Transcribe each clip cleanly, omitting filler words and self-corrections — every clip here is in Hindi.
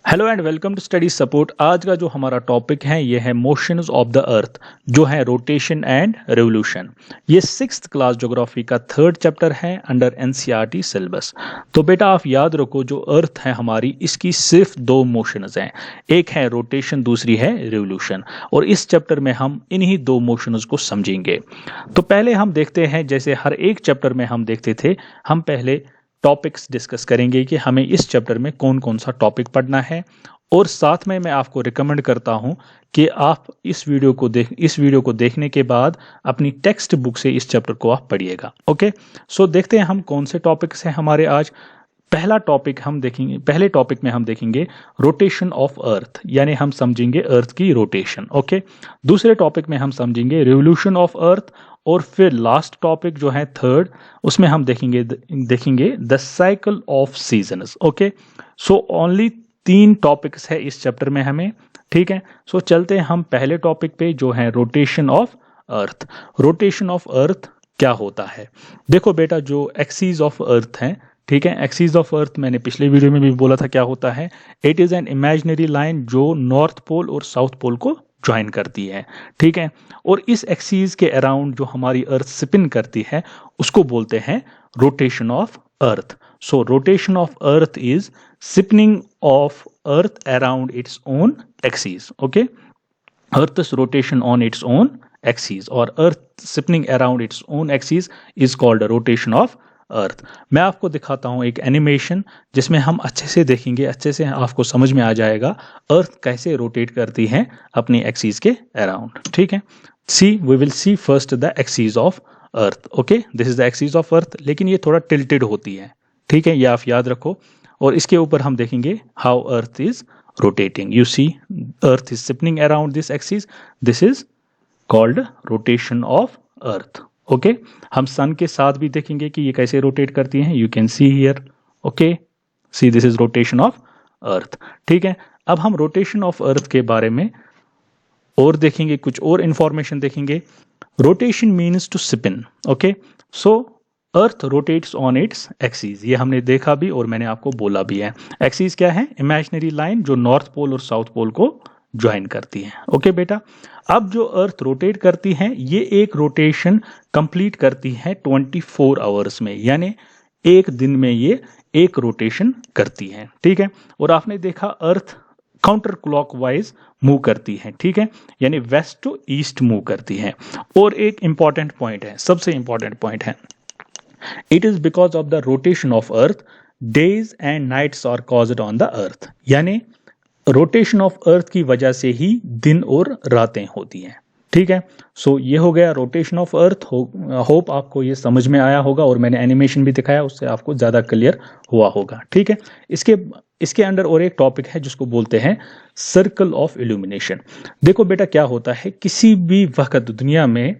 Hello and welcome to study support. आज का जो हमारा टॉपिक है ये है मोशंस ऑफ द अर्थ, जो है रोटेशन एंड रेवोल्यूशन। ये 6th क्लास ज्योग्राफी का 3rd चैप्टर है अंडर एनसीईआरटी सिलेबस। तो बेटा आप याद रखो, जो अर्थ है हमारी, इसकी सिर्फ दो मोशंस हैं, एक है रोटेशन, दूसरी है रेवोल्यूशन। और इस चैप्टर में हम इन्हीं दो मोशंस को समझेंगे। तो पहले हम देखते हैं, जैसे हर एक चैप्टर में हम देखते थे, हम पहले टॉपिक्स डिस्कस करेंगे कि हमें इस चैप्टर में कौन कौन सा टॉपिक पढ़ना है। और साथ में मैं आपको रिकमेंड करता हूं कि आप इस वीडियो को देखने के बाद अपनी टेक्स्ट बुक से इस चैप्टर को आप पढ़िएगा। ओके, सो देखते हैं हम कौन से टॉपिक्स हैं हमारे आज। पहले टॉपिक में हम देखेंगे रोटेशन ऑफ अर्थ, यानी हम समझेंगे अर्थ की रोटेशन। ओके, दूसरे टॉपिक में हम समझेंगे रिवोल्यूशन ऑफ अर्थ। और फिर लास्ट टॉपिक जो है 3rd, उसमें हम देखेंगे the cycle of seasons. Okay, so only 3 topics है इस चैप्टर में हमें। ठीक है, सो चलते हैं हम पहले टॉपिक पे, जो है rotation of earth. Rotation of अर्थ क्या होता है? देखो बेटा, जो एक्सीज ऑफ अर्थ है, ठीक है, एक्सीज ऑफ अर्थ मैंने पिछले वीडियो में भी बोला था क्या होता है। It is an imaginary line जो नॉर्थ पोल और साउथ पोल को ज्वाइन करती है। ठीक है, और इस एक्सीज के अराउंड जो हमारी अर्थ स्पिन करती है उसको बोलते हैं rotation of earth. So rotation of earth is spinning of earth around its own axis. Okay, Earth's rotation on its own axis or Earth spinning around its own axis is called a rotation of अर्थ। मैं आपको दिखाता हूं एक एनिमेशन जिसमें हम अच्छे से देखेंगे, अच्छे से आपको समझ में आ जाएगा अर्थ कैसे रोटेट करती है अपनी एक्सीज के अराउंड। ठीक है, we will see first the axis of earth. Okay, this is the axis of earth, लेकिन ये थोड़ा टिल्टेड होती है। ठीक है, ये आप याद रखो। और इसके ऊपर हम देखेंगे how earth is rotating. You see, Earth is spinning around this axis. This is called rotation of Earth. Okay, हम सन के साथ भी देखेंगे कि ये कैसे रोटेट करती हैं। You can see here. Okay, see this is rotation of Earth. ठीक है, अब हम rotation of Earth के बारे में और देखेंगे, कुछ और इंफॉर्मेशन देखेंगे। Rotation means to spin. Okay, so earth rotates on its axis, ये हमने देखा भी और मैंने आपको बोला भी है। एक्सीज क्या है? इमेजिनरी लाइन जो नॉर्थ पोल और साउथ पोल को ज्वाइन करती है। ओके बेटा, अब जो अर्थ रोटेट करती है, ये एक रोटेशन कंप्लीट करती है 24 आवर्स में, यानी एक दिन में ये एक रोटेशन करती है। ठीक है, और आपने देखा अर्थ काउंटर क्लॉकवाइज मूव करती है। ठीक है, यानी वेस्ट टू ईस्ट मूव करती है। और एक इंपॉर्टेंट पॉइंट है, सबसे इंपॉर्टेंट पॉइंट है, It is because of the rotation of earth, days and nights are caused on the earth. यानी रोटेशन ऑफ अर्थ की वजह से ही दिन और रातें होती हैं। ठीक है, सो ये हो गया रोटेशन ऑफ अर्थ। होप आपको ये समझ में आया होगा और मैंने एनिमेशन भी दिखाया, उससे आपको ज्यादा क्लियर हुआ होगा। ठीक है, इसके अंडर और एक टॉपिक है जिसको बोलते हैं सर्कल ऑफ इल्यूमिनेशन। देखो बेटा, क्या होता है, किसी भी वक्त दुनिया में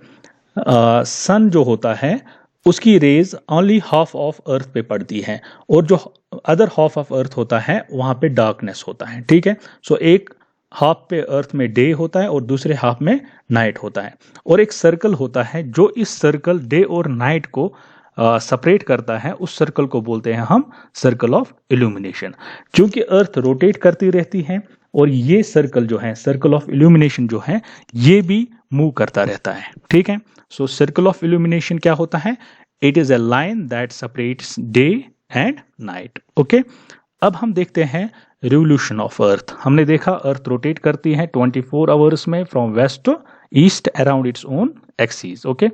सन जो होता है उसकी rays only half of earth पे पड़ती है, और जो अदर हाफ ऑफ अर्थ होता है वहां पे डार्कनेस होता है। ठीक है, सो एक हाफ पे अर्थ में डे होता है और दूसरे हाफ में नाइट होता है। और एक सर्कल होता है जो इस सर्कल डे और नाइट को सेपरेट करता है, उस सर्कल को बोलते हैं हम सर्कल ऑफ इल्यूमिनेशन। क्योंकि अर्थ रोटेट करती रहती है और ये सर्कल जो है, सर्कल ऑफ इल्यूमिनेशन जो है, ये भी मूव करता रहता है। ठीक है, सो सर्कल ऑफ इल्यूमिनेशन क्या होता है? It is a line that separates day and night. Okay, अब हम देखते हैं रिवोल्यूशन ऑफ अर्थ। हमने देखा अर्थ रोटेट करती है 24 आवर्स में from west to east around its own axis. Okay,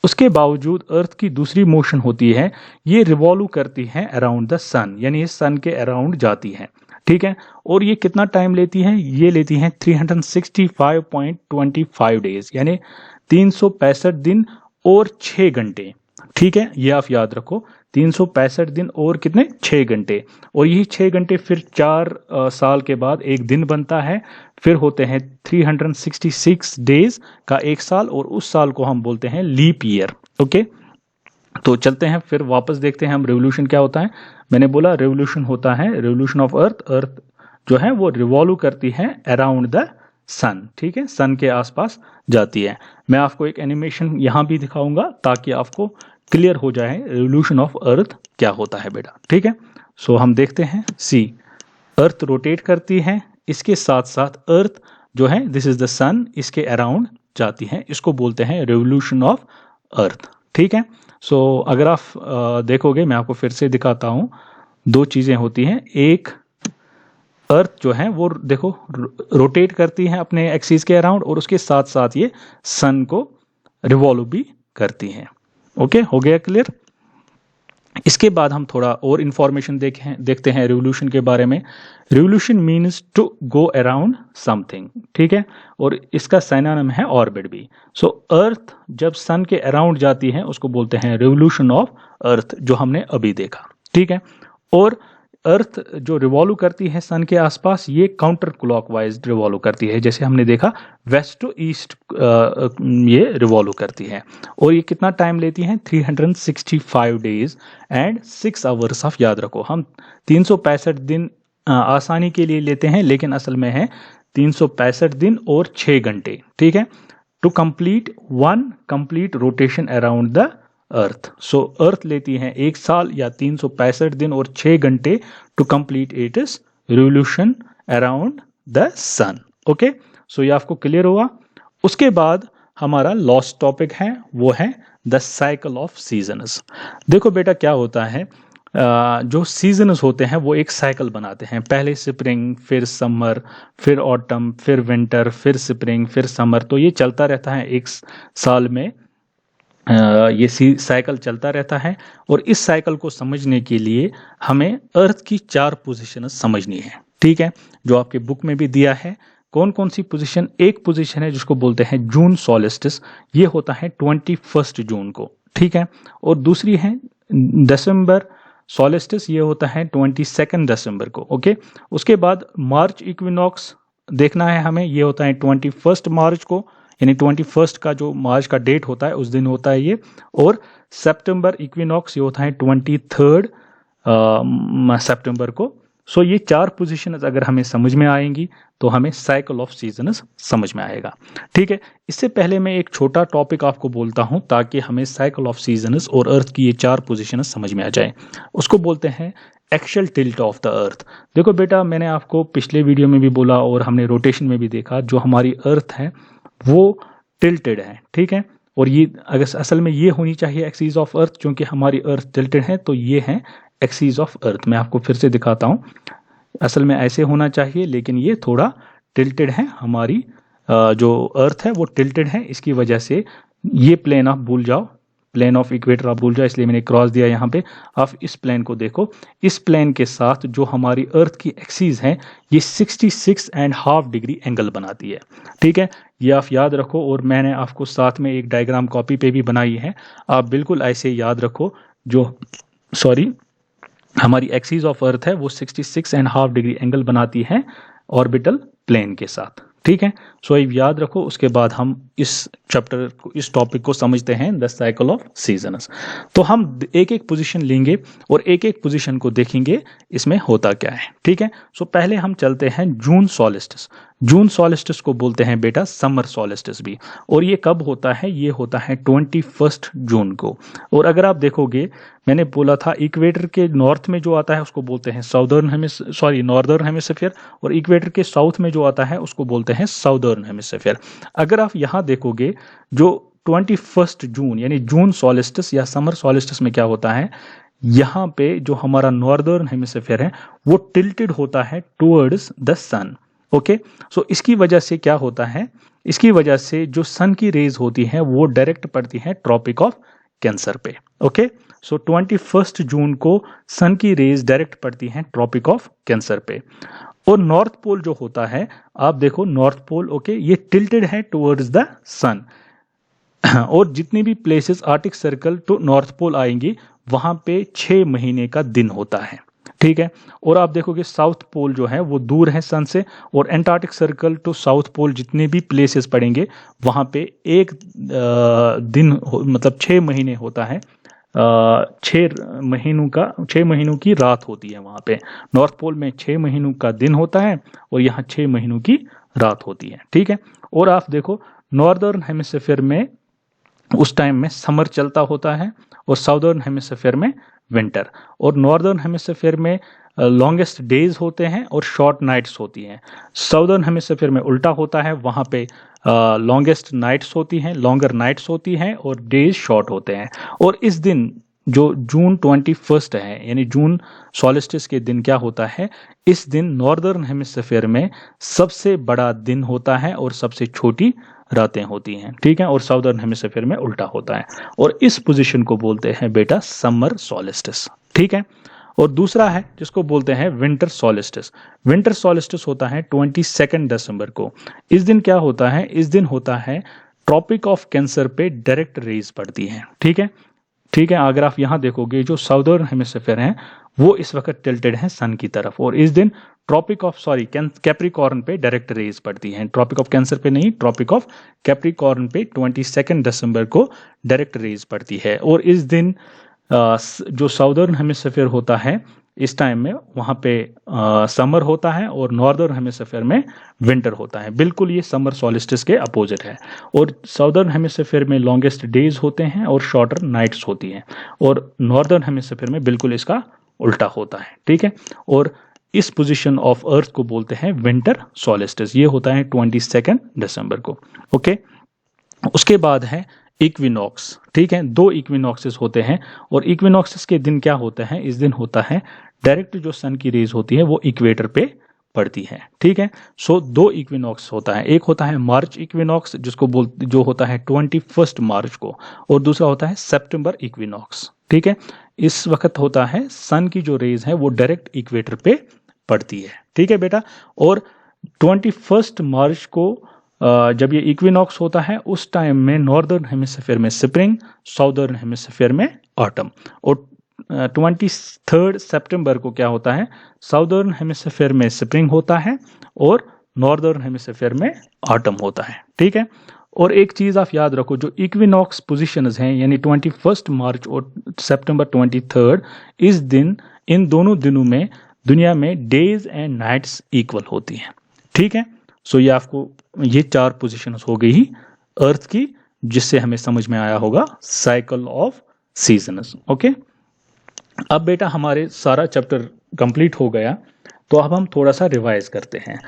उसके बावजूद अर्थ की दूसरी मोशन होती है, ये रिवॉल्व करती है अराउंड द सन, यानी ये सन के अराउंड जाती है। ठीक है, और ये कितना टाइम लेती है? ये लेती है 365.25 डेज, यानी 365 दिन और 6 घंटे। ठीक है, ये आप याद रखो, 365 दिन और कितने? 6 घंटे। और यही 6 घंटे फिर 4 साल के बाद एक दिन बनता है, फिर होते हैं 366 डेज का एक साल, और उस साल को हम बोलते हैं लीप ईयर। ओके, तो चलते हैं फिर वापस देखते हैं हम रिवोल्यूशन क्या होता है। मैंने बोला रिवोल्यूशन होता है, रिवोल्यूशन ऑफ अर्थ, अर्थ जो है वो रिवॉल्व करती है अराउंड द सन। ठीक है, सन के आसपास जाती है। मैं आपको एक एनिमेशन यहां भी दिखाऊंगा ताकि आपको क्लियर हो जाए रिवोल्यूशन ऑफ अर्थ क्या होता है बेटा। ठीक है, सो हम देखते हैं। सी अर्थ रोटेट करती है, इसके साथ साथ अर्थ जो है दिस इज द सन, इसके अराउंड जाती है, इसको बोलते हैं रिवोल्यूशन ऑफ अर्थ। ठीक है, सो अगर आप देखोगे, मैं आपको फिर से दिखाता हूं, दो चीजें होती हैं, एक अर्थ जो है वो देखो रोटेट करती है अपने एक्सिस के अराउंड, और उसके साथ साथ ये सन को रिवॉल्व भी करती हैं। ओके, हो गया क्लियर। इसके बाद हम थोड़ा और इंफॉर्मेशन देखते हैं रिवोल्यूशन के बारे में। Revolution means to go around something, ठीक है, और इसका सिनोनिम है ऑर्बिट भी। सो अर्थ जब सन के अराउंड जाती है उसको बोलते हैं रिवोल्यूशन ऑफ अर्थ, जो हमने अभी देखा। ठीक है, और अर्थ जो रिवॉल्व करती है सन के आसपास, ये काउंटर क्लॉकवाइज रिवॉल्व करती है, जैसे हमने देखा वेस्ट टू ईस्ट ये रिवॉल्व करती है। और ये कितना टाइम लेती है, 365 डेज एंड 6 आवर्स ऑफ, याद रखो हम 365 दिन आसानी के लिए लेते हैं, लेकिन असल में है 365 दिन और 6 घंटे। ठीक है, to complete one complete rotation around the earth. So earth लेती है 1 साल या 365 दिन और 6 घंटे to complete it is revolution around the sun. Okay, so ये आपको क्लियर हुआ। उसके बाद हमारा लास्ट टॉपिक है, वो है द साइकिल ऑफ सीजन्स। देखो बेटा क्या होता है, जो सीजन्स होते हैं वो एक साइकिल बनाते हैं, पहले स्प्रिंग, फिर समर, फिर ऑटम, फिर विंटर, फिर स्प्रिंग, फिर समर। तो ये चलता रहता है एक साल में, ये साइकिल चलता रहता है। और इस साइकिल को समझने के लिए हमें अर्थ की 4 पोजीशन समझनी है। ठीक है, जो आपके बुक में भी दिया है। कौन कौन सी पोजीशन, एक पोजीशन है जिसको बोलते हैं जून सॉलिस्टिस, ये होता है 21 जून को। ठीक है, और दूसरी है दिसंबर सॉलिस्टिस, ये होता है 22 दिसंबर को। ओके, उसके बाद मार्च इक्विनॉक्स देखना है हमें, ये होता है 21 मार्च को, यानी 21 का जो मार्च का डेट होता है उस दिन होता है ये। और सितंबर इक्विनॉक्स ये होता है 23 सितंबर को। सो ये 4 पोजीशंस अगर हमें समझ में आएंगी तो हमें साइकिल ऑफ सीजन्स समझ में आएगा। ठीक है, इससे पहले मैं एक छोटा टॉपिक आपको बोलता हूं ताकि हमें साइकिल ऑफ सीजन्स और अर्थ की ये 4 पोजीशंस समझ में आ जाए। उसको बोलते हैं axial tilt of the earth. देखो बेटा, मैंने आपको पिछले वीडियो में भी बोला और हमने रोटेशन में भी देखा, जो हमारी अर्थ है वो टिल्टेड है। ठीक है, और ये अगर असल में ये होनी चाहिए एक्सिस ऑफ अर्थ, क्योंकि हमारी अर्थ टिल्टेड है तो ये है एक्सिस ऑफ अर्थ। मैं आपको फिर से दिखाता हूं, असल में ऐसे होना चाहिए, लेकिन ये थोड़ा टिल्टेड है, हमारी जो अर्थ है वो टिल्टेड है। इसकी वजह से ये प्लेन आप भूल जाओ, प्लेन ऑफ इक्वेटर आप भूल जाओ, इसलिए मैंने क्रॉस दिया यहाँ पे। आप इस प्लेन को देखो, इस प्लेन के साथ जो हमारी अर्थ की एक्सिस है ये 66.5 डिग्री एंगल बनाती है। ठीक है, ये आप याद रखो, और मैंने आपको साथ में एक डायग्राम कॉपी पे भी बनाई है, आप बिल्कुल ऐसे याद रखो। जो हमारी एक्सिस ऑफ अर्थ है वो 66.5 डिग्री एंगल बनाती है ऑर्बिटल प्लेन के साथ। ठीक है, सो ये याद रखो। उसके बाद हम इस चैप्टर को, इस टॉपिक को समझते हैं, द साइकिल ऑफ सीजन्स। तो हम एक एक पोजीशन लेंगे और एक एक पोजीशन को देखेंगे इसमें होता क्या है। ठीक है, सो पहले हम चलते हैं जून सॉलिस्टिस। जून सॉलिस्टिस को बोलते हैं बेटा समर सॉलिस्टिस भी, और ये कब होता है, ये होता है 21 जून को। और अगर आप देखोगे, मैंने बोला था इक्वेटर के नॉर्थ में जो आता है उसको बोलते हैं नॉर्दर्न हेमिस्फीयर, और इक्वेटर के साउथ में जो आता है उसको बोलते हैं साउदर्न हेमिस्फीयर। अगर आप यहाँ देखोगे, जो 21 जून यानी जून सॉलिस्टिस या समर सॉलिस्टिस में क्या होता है, यहाँ पे जो हमारा नॉर्दर्न हेमिस्फीयर है वो टिल्टेड होता है टुवर्ड्स द सन। ओके, सो इसकी वजह से क्या होता है, इसकी वजह से जो सन की रेज होती है वो डायरेक्ट पड़ती है ट्रॉपिक ऑफ कैंसर पे। ओके, सो 21 जून को सन की रेज डायरेक्ट पड़ती हैं ट्रॉपिक ऑफ कैंसर पे। और नॉर्थ पोल जो होता है, आप देखो नॉर्थ पोल, ओके, ये टिल्टेड है टुवर्ड्स द सन। और जितनी भी places arctic circle to north pole आएंगी वहां पे 6 महीने का दिन होता है। ठीक है, और आप देखोगे साउथ पोल जो है वो दूर है सन से, और antarctic circle to south pole जितने भी प्लेसेस पड़ेंगे वहां पे एक दिन मतलब 6 महीने होता है, 6 महीनों की रात होती है वहां पे। नॉर्थ पोल में 6 महीनों का दिन होता है और यहाँ 6 महीनों की रात होती है। ठीक है, और आप देखो नॉर्दर्न हेमिस्फीयर में उस टाइम में समर चलता होता है और साउदर्न हेमिस्फीयर में विंटर। और नॉर्दर्न हेमिस्फीयर में लॉन्गेस्ट डेज होते हैं और शॉर्ट नाइट्स होती हैं। साउदर्न हेमिस्फीयर में उल्टा होता है, वहाँ पे लॉन्गेस्ट नाइट्स होती हैं, लॉन्गर नाइट्स होती हैं और डेज शॉर्ट होते हैं। और इस दिन जो जून 21 है, यानी जून सॉलिस्टिस के दिन क्या होता है, इस दिन नॉर्दर्न हेमिस्फीयर में सबसे बड़ा दिन होता है और सबसे छोटी रातें होती हैं, ठीक है, और साउदर्न हेमिस्फीयर में उल्टा होता है। और इस पोजीशन को बोलते हैं बेटा समर सॉलिस्टिस, ठीक है। और दूसरा है जिसको बोलते हैं विंटर सॉलिस्टिस। विंटर सॉलिस्टिस होता है 22 दिसंबर को। इस दिन क्या होता है, इस दिन होता है ट्रॉपिक ऑफ कैंसर पे डायरेक्ट रेज पड़ती है, ठीक है, ठीक है। अगर आप यहाँ देखोगे जो साउदर्न हेमिस्फीयर है वो इस वक्त टिल्टेड है सन की तरफ, और इस दिन ट्रॉपिक ऑफ कैप्रिकॉर्न पे डायरेक्ट रेज पड़ती है, ट्रॉपिक ऑफ कैंसर पे नहीं, ट्रॉपिक ऑफ कैप्रिकॉर्न पे 22 दिसंबर को डायरेक्ट रेज पड़ती है। और इस दिन जो साउदर्न हेमिस्फीयर होता है इस टाइम में वहाँ पे समर होता है और नॉर्दर्न हेमिस्फीयर में विंटर होता है। बिल्कुल ये समर सॉलिस्टिस के अपोजिट है। और साउदर्न हेमिस्फीयर में लॉन्गेस्ट डेज होते हैं और शॉर्टर नाइट्स होती हैं, और नॉर्दर्न हेमिस्फीयर में बिल्कुल इसका उल्टा होता है, ठीक है। और इस पोजीशन ऑफ अर्थ को बोलते हैं विंटर सॉलिस्टिस। ये होता है 22 दिसंबर को, ओके। उसके बाद है इक्विनॉक्स, ठीक है। दो इक्विनॉक्सेस होते हैं, और इक्विनॉक्सेस के दिन क्या होता है, इस दिन होता है डायरेक्ट जो सन की रेज होती है वो इक्वेटर पे पड़ती है, ठीक है। सो दो इक्विनॉक्स होता है, एक होता है मार्च इक्विनॉक्स जो होता है 21 मार्च को, और दूसरा होता है सितंबर इक्विनॉक्स, ठीक है। इस वक्त होता है सन की जो रेज है वो डायरेक्ट इक्वेटर पे पड़ती है, ठीक है बेटा। और 21 मार्च को जब ये इक्विनॉक्स होता है उस टाइम में नॉर्दर्न हेमिस्फीयर में स्प्रिंग, साउदर्न हेमिस्फीयर में ऑटम। और 23 सितंबर को क्या होता है, साउदर्न हेमिस्फीयर में स्प्रिंग होता है और नॉर्दर्न हेमिस्फीयर में ऑटम होता है, ठीक है। और एक चीज आप याद रखो, जो इक्विनॉक्स पोजीशंस हैं यानी 21 मार्च और सितंबर 23, इस दिन, इन दोनों दिनों में दुनिया में डेज एंड नाइट्स इक्वल होती हैं, ठीक है। सो ये आपको ये चार पोजीशंस हो गई ही अर्थ की, जिससे हमें समझ में आया होगा साइकिल ऑफ सीजन्स, ओके। अब बेटा हमारे सारा चैप्टर कंप्लीट हो गया, तो अब हम थोड़ा सा रिवाइज करते हैं।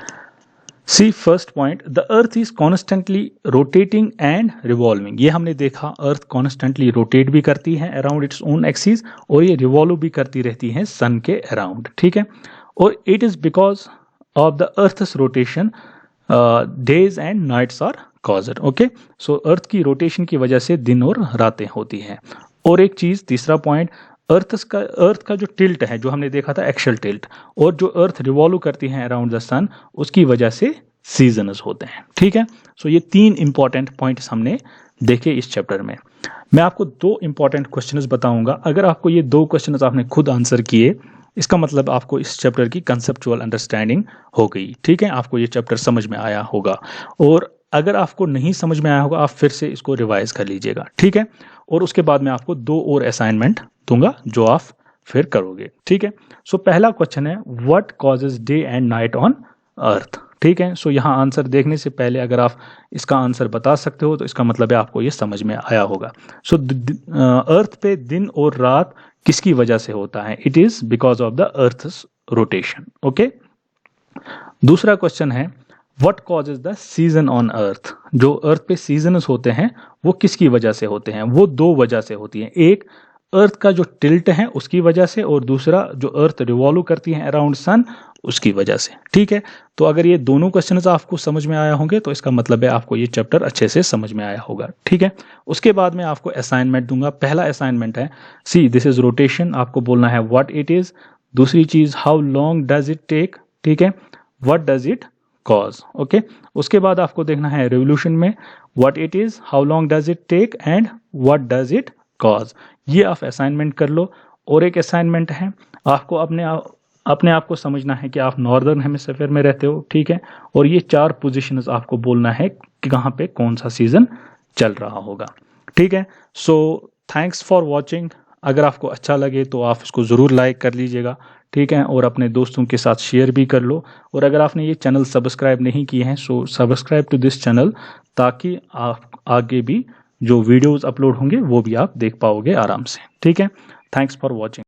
See first point, the earth is constantly rotating and revolving. ये हमने देखा, अर्थ कॉन्स्टेंटली रोटेट भी करती है अराउंड इट्स ओन एक्सिस, और ये रिवॉल्व भी करती रहती है सन के अराउंड, ठीक है। और it is because of the earth's rotation days and nights are caused, okay. So earth की रोटेशन की वजह से दिन और रातें होती हैं। और एक चीज, तीसरा पॉइंट, अर्थ का जो टिल्ट है, जो हमने देखा था एक्सल टिल्ट, और जो अर्थ रिवॉल्व करती है अराउंड द सन, उसकी वजह से सीजन्स होते हैं, ठीक है। सो ये तीन इंपॉर्टेंट पॉइंट्स हमने देखे इस चैप्टर में। मैं आपको दो इंपॉर्टेंट क्वेश्चंस बताऊंगा। अगर आपको ये दो क्वेश्चंस आपने खुद आंसर किए, इसका मतलब आपको इस चैप्टर की कंसेप्चुअल अंडरस्टैंडिंग हो गई, ठीक है, आपको ये चैप्टर समझ में आया होगा। और अगर आपको नहीं समझ में आया होगा, आप फिर से इसको रिवाइज कर लीजिएगा, ठीक है। और उसके बाद मैं आपको दो और असाइनमेंट दूंगा जो आप फिर करोगे, ठीक है। सो पहला क्वेश्चन है, what causes day and night on earth, ठीक है। सो यहाँ आंसर देखने से पहले अगर आप इसका आंसर बता सकते हो तो इसका मतलब है आपको ये समझ में आया होगा। सो अर्थ पे दिन और रात किसकी वजह से होता है, it is because of the earth's rotation, okay. दूसरा क्वेश्चन है, what causes the season on earth. जो अर्थ पे सीजन्स होते हैं वो किसकी वजह से होते हैं, वो दो वजह से होती हैं, एक अर्थ का जो टिल्ट है उसकी वजह से, और दूसरा जो अर्थ रिवॉल्व करती है अराउंड सन उसकी वजह से, ठीक है। तो अगर ये दोनों क्वेश्चंस आपको समझ में आया होंगे तो इसका मतलब है आपको ये चैप्टर अच्छे से समझ में आया होगा, ठीक है। उसके बाद मैं आपको असाइनमेंट दूंगा। पहला असाइनमेंट है, सी दिस इज रोटेशन, आपको बोलना है व्हाट इट इज। दूसरी चीज, how long does it take, ठीक है, what does it cause, okay. उसके बाद आपको देखना है रेवोल्यूशन में, what it is, how long does it take and what does it cause. ये आप असाइनमेंट कर लो। और एक असाइनमेंट है, आपको अपने आप को समझना है कि आप नॉर्दर्न हेमिस्फीयर में रहते हो, ठीक है। और ये चार पोजीशंस आपको बोलना है कि कहाँ पे कौन सा सीजन चल रहा होगा, ठीक है। So thanks for watching. अगर आपको अच्छा लगे तो आप इसको ज़रूर लाइक कर लीजिएगा, ठीक है, और अपने दोस्तों के साथ शेयर भी कर लो। और अगर आपने ये चैनल सब्सक्राइब नहीं किए हैं, so subscribe to this channel, ताकि आप आगे भी जो वीडियोस अपलोड होंगे वो भी आप देख पाओगे आराम से, ठीक है। Thanks for watching.